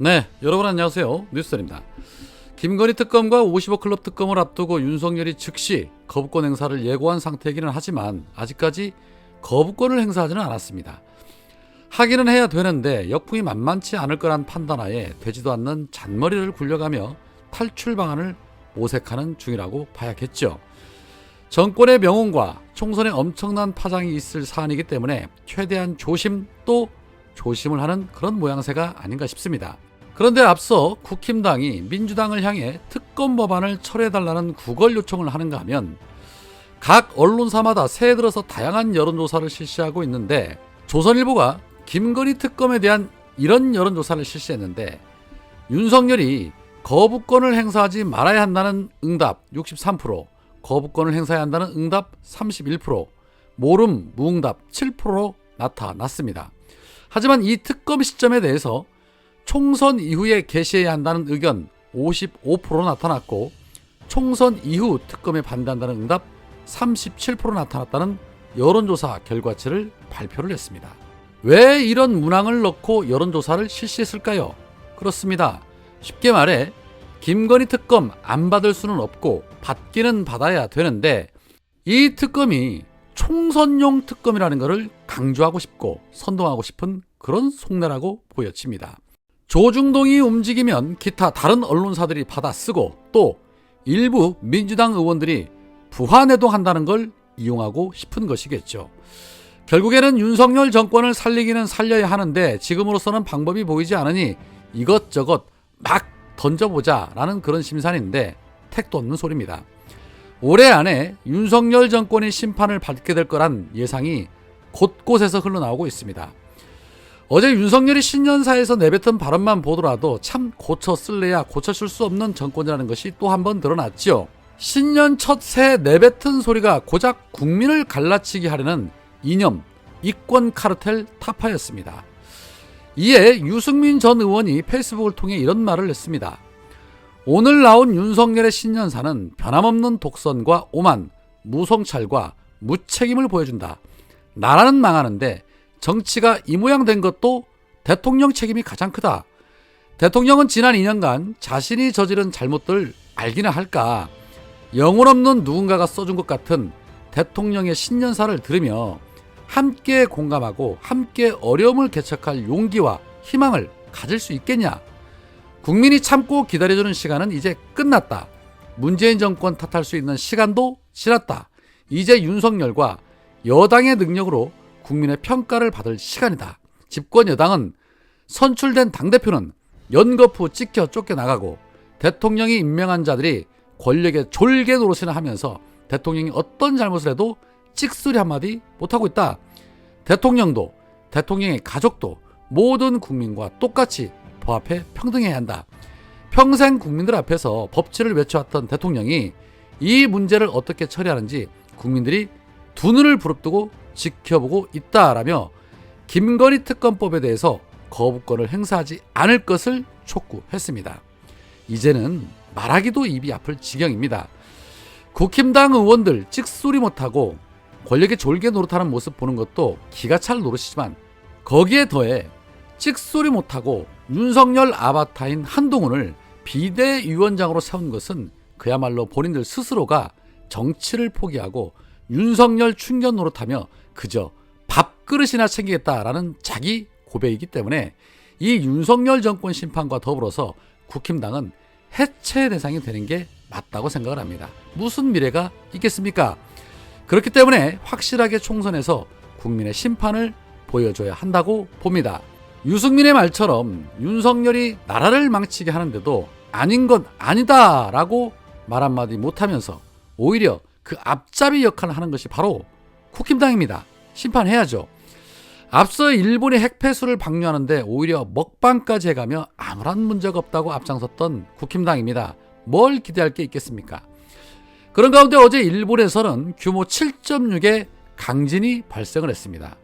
네, 여러분 안녕하세요. 뉴스입니다. 김건희 특검과 55 클럽 특검을 앞두고 윤석열이 즉시 거부권 행사를 예고한 상태이기는 하지만 아직까지 거부권을 행사하지는 않았습니다. 하기는 해야 되는데 역풍이 만만치 않을 거란 판단하에 되지도 않는 잔머리를 굴려가며 탈출 방안을 모색하는 중이라고 봐야겠죠. 정권의 명운과 총선에 엄청난 파장이 있을 사안이기 때문에 최대한 조심 또 조심을 하는 그런 모양새가 아닌가 싶습니다. 그런데 앞서 국힘당이 민주당을 향해 특검 법안을 철회해달라는 구걸 요청을 하는가 하면 각 언론사마다 새해 들어서 다양한 여론조사를 실시하고 있는데 조선일보가 김건희 특검에 대한 이런 여론조사를 실시했는데 윤석열이 거부권을 행사하지 말아야 한다는 응답 63%, 거부권을 행사해야 한다는 응답 31%, 모름, 무응답 7%로 나타났습니다. 하지만 이 특검 시점에 대해서 총선 이후에 개시해야 한다는 의견 55% 나타났고 총선 이후 특검에 반대한다는 응답 37% 나타났다는 여론조사 결과치를 발표를 했습니다. 왜 이런 문항을 넣고 여론조사를 실시했을까요? 그렇습니다. 쉽게 말해 김건희 특검 안 받을 수는 없고 받기는 받아야 되는데 이 특검이 총선용 특검이라는 것을 강조하고 싶고 선동하고 싶은 그런 속내라고 보여집니다. 조중동이 움직이면 기타 다른 언론사들이 받아쓰고 또 일부 민주당 의원들이 부하내동한다는 걸 이용하고 싶은 것이겠죠. 결국에는 윤석열 정권을 살리기는 살려야 하는데 지금으로서는 방법이 보이지 않으니 이것저것 막 던져보자라는 그런 심산인데 택도 없는 소리입니다. 올해 안에 윤석열 정권이 심판을 받게 될 거란 예상이 곳곳에서 흘러나오고 있습니다. 어제 윤석열이 신년사에서 내뱉은 발언만 보더라도 참 고쳐 쓸래야 고쳐줄 수 없는 정권이라는 것이 또 한 번 드러났죠. 신년 첫 새 내뱉은 소리가 고작 국민을 갈라치게 하려는 이념, 이권 카르텔 타파였습니다. 이에 유승민 전 의원이 페이스북을 통해 이런 말을 했습니다. 오늘 나온 윤석열의 신년사는 변함없는 독선과 오만, 무성찰과 무책임을 보여준다. 나라는 망하는데 정치가 이 모양 된 것도 대통령 책임이 가장 크다. 대통령은 지난 2년간 자신이 저지른 잘못들 알기나 할까. 영혼 없는 누군가가 써준 것 같은 대통령의 신년사를 들으며 함께 공감하고 함께 어려움을 개척할 용기와 희망을 가질 수 있겠냐. 국민이 참고 기다려주는 시간은 이제 끝났다. 문재인 정권 탓할 수 있는 시간도 지났다. 이제 윤석열과 여당의 능력으로 국민의 평가를 받을 시간이다. 집권 여당은 선출된 당대표는 연거푸 찍혀 쫓겨나가고 대통령이 임명한 자들이 권력의 졸개 노릇이나 하면서 대통령이 어떤 잘못을 해도 찍소리 한마디 못하고 있다. 대통령도 대통령의 가족도 모든 국민과 똑같이 법 앞에 평등해야 한다. 평생 국민들 앞에서 법치를 외쳐왔던 대통령이 이 문제를 어떻게 처리하는지 국민들이 두 눈을 부릅뜨고 지켜보고 있다라며 김건희 특검법에 대해서 거부권을 행사하지 않을 것을 촉구했습니다. 이제는 말하기도 입이 아플 지경입니다. 국힘당 의원들 찍소리 못하고 권력의 졸개 노릇하는 모습 보는 것도 기가 찰 노릇이지만 거기에 더해 찍소리 못하고 윤석열 아바타인 한동훈을 비대위원장으로 세운 것은 그야말로 본인들 스스로가 정치를 포기하고 윤석열 충견 노릇하며 그저 밥그릇이나 챙기겠다라는 자기 고백이기 때문에 이 윤석열 정권 심판과 더불어서 국힘당은 해체 대상이 되는 게 맞다고 생각을 합니다. 무슨 미래가 있겠습니까? 그렇기 때문에 확실하게 총선에서 국민의 심판을 보여줘야 한다고 봅니다. 유승민의 말처럼 윤석열이 나라를 망치게 하는데도 아닌 건 아니다라고 말 한마디 못하면서 오히려 그 앞잡이 역할을 하는 것이 바로 국힘당입니다. 심판해야죠. 앞서 일본의 핵폐수를 방류하는데 오히려 먹방까지 해가며 아무런 문제가 없다고 앞장섰던 국힘당입니다. 뭘 기대할 게 있겠습니까? 그런 가운데 어제 일본에서는 규모 7.6의 강진이 발생을 했습니다.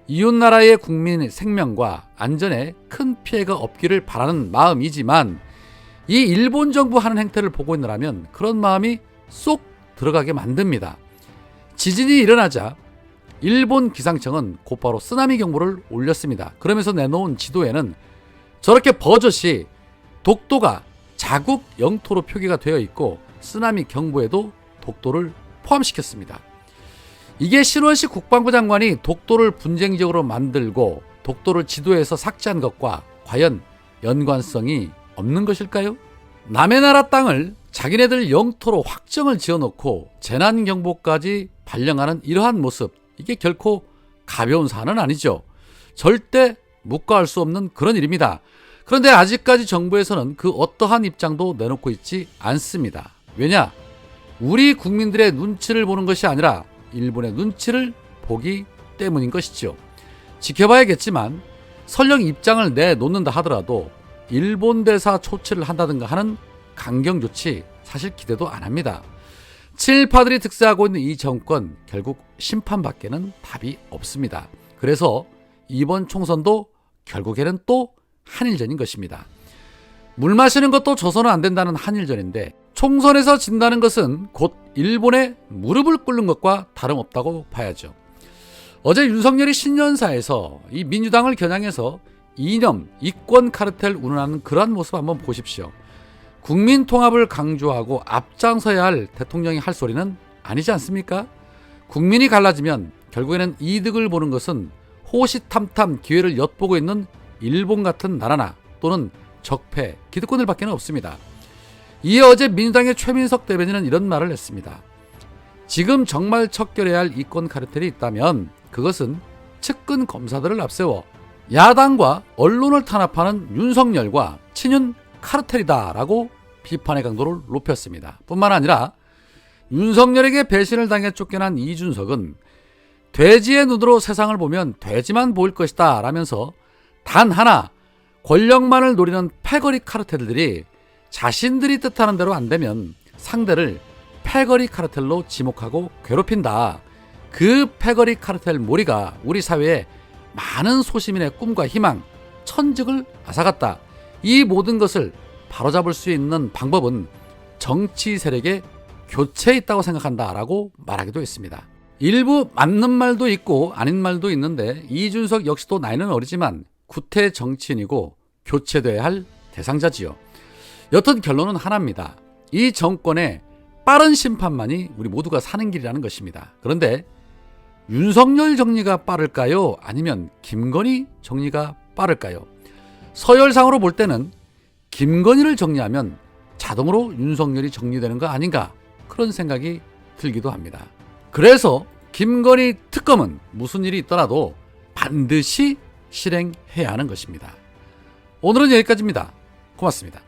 이웃나라의 국민의 생명과 안전에 큰 피해가 없기를 바라는 마음이지만 이 일본 정부 하는 행태를 보고 있느라면 그런 마음이 쏙 들어가게 만듭니다. 지진이 일어나자 일본 기상청은 곧바로 쓰나미 경보를 올렸습니다. 그러면서 내놓은 지도에는 저렇게 버젓이 독도가 자국 영토로 표기가 되어 있고 쓰나미 경보에도 독도를 포함시켰습니다. 이게 신원식 국방부 장관이 독도를 분쟁 지역으로 만들고 독도를 지도에서 삭제한 것과 과연 연관성이 없는 것일까요? 남의 나라 땅을 자기네들 영토로 확정을 지어놓고 재난경보까지 발령하는 이러한 모습, 이게 결코 가벼운 사안은 아니죠. 절대 묵과할 수 없는 그런 일입니다. 그런데 아직까지 정부에서는 그 어떠한 입장도 내놓고 있지 않습니다. 왜냐? 우리 국민들의 눈치를 보는 것이 아니라 일본의 눈치를 보기 때문인 것이죠. 지켜봐야겠지만 설령 입장을 내놓는다 하더라도 일본 대사 초치를 한다든가 하는 강경 조치 사실 기대도 안 합니다. 친일파들이 득세하고 있는 이 정권 결국 심판밖에는 답이 없습니다. 그래서 이번 총선도 결국에는 또 한일전인 것입니다. 물 마시는 것도 져서는 안 된다는 한일전인데 총선에서 진다는 것은 곧 일본의 무릎을 꿇는 것과 다름없다고 봐야죠. 어제 윤석열이 신년사에서 이 민주당을 겨냥해서 이념, 이권 카르텔 운운하는 그러한 모습 한번 보십시오. 국민 통합을 강조하고 앞장서야 할 대통령이 할 소리는 아니지 않습니까? 국민이 갈라지면 결국에는 이득을 보는 것은 호시탐탐 기회를 엿보고 있는 일본 같은 나라나 또는 적폐, 기득권들 밖에는 없습니다. 이에 어제 민주당의 최민석 대변인은 이런 말을 했습니다. 지금 정말 척결해야 할 이권 카르텔이 있다면 그것은 측근 검사들을 앞세워 야당과 언론을 탄압하는 윤석열과 친윤 카르텔이다라고 비판의 강도를 높였습니다. 뿐만 아니라 윤석열에게 배신을 당해 쫓겨난 이준석은 돼지의 눈으로 세상을 보면 돼지만 보일 것이다 라면서 단 하나 권력만을 노리는 패거리 카르텔들이 자신들이 뜻하는 대로 안 되면 상대를 패거리 카르텔로 지목하고 괴롭힌다. 그 패거리 카르텔 몰이가 우리 사회에 많은 소시민의 꿈과 희망, 천직을 앗아갔다. 이 모든 것을 바로잡을 수 있는 방법은 정치 세력의 교체에 있다고 생각한다라고 말하기도 했습니다. 일부 맞는 말도 있고 아닌 말도 있는데 이준석 역시도 나이는 어리지만 구태 정치인이고 교체돼야 할 대상자지요. 여튼 결론은 하나입니다. 이 정권의 빠른 심판만이 우리 모두가 사는 길이라는 것입니다. 그런데 윤석열 정리가 빠를까요? 아니면 김건희 정리가 빠를까요? 서열상으로 볼 때는 김건희를 정리하면 자동으로 윤석열이 정리되는 거 아닌가 그런 생각이 들기도 합니다. 그래서 김건희 특검은 무슨 일이 있더라도 반드시 실행해야 하는 것입니다. 오늘은 여기까지입니다. 고맙습니다.